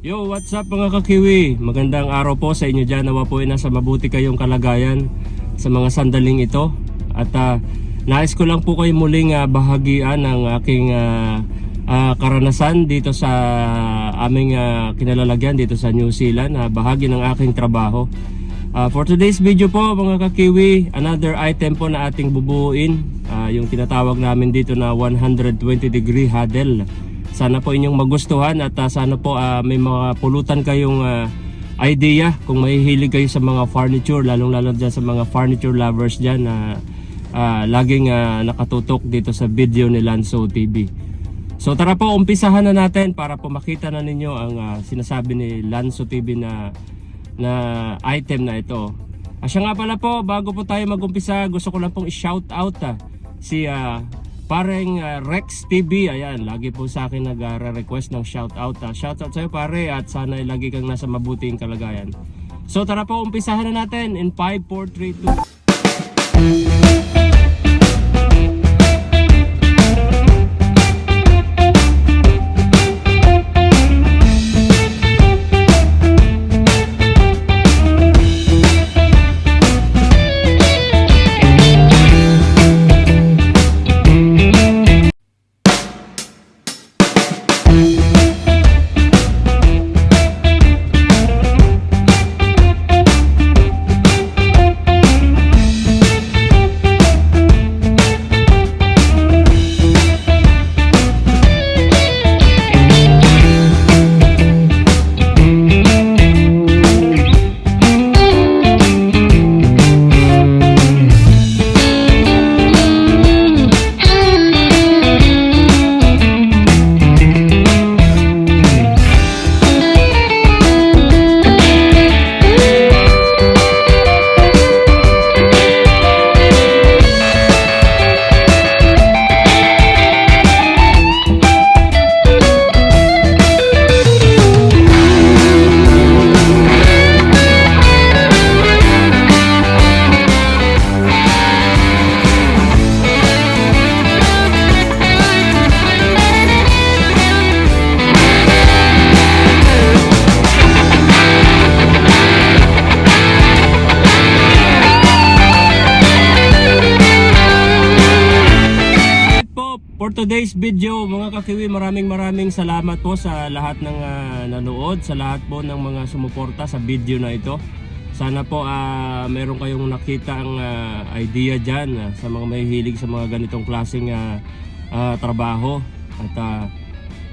Yo, what's up mga kakiwi? Magandang araw po sa inyo dyan. Nawa po ay nasa mabuti kayong kalagayan sa mga sandaling ito. At nais ko lang po kayo muling bahagian ng aking karanasan dito sa aming kinalalagyan dito sa New Zealand. Bahagi ng aking trabaho. For today's video po mga kakiwi, another item po na ating bubuuin. Yung tinatawag namin dito na 120 degree huddle. Sana po inyong magustuhan at sana po may mga pulutan kayong idea kung mahihilig kayo sa mga furniture, lalong-lalo dyan sa mga furniture lovers dyan na laging nakatutok dito sa video ni Lanso TV. So tara po, umpisahan na natin para po makita na ninyo ang sinasabi ni Lanso TV na item na ito. Siya nga pala po, bago po tayo mag-umpisa, gusto ko lang pong i-shout out si pareng Rex TV. Ayan, lagi po sa akin nag-request ng shout out. Shout out sa'yo pare, at sana lagi kang nasa mabuting kalagayan. So tara po, umpisahan na natin in 5, 4, 3, 2. For today's video mga kakiwi, maraming salamat po sa lahat ng nanood, sa lahat po ng mga sumuporta sa video na ito. Sana po meron kayong nakita ang idea dyan sa mga mahihilig sa mga ganitong klaseng trabaho. At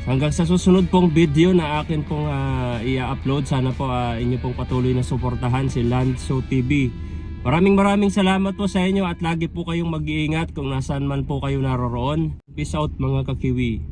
hanggang sa susunod pong video na akin pong i-upload, sana po inyo pong patuloy na suportahan si Lanso TV. Maraming salamat po sa inyo at lagi po kayong mag-iingat kung nasaan man po kayo naroroon. Peace out mga kakiwi.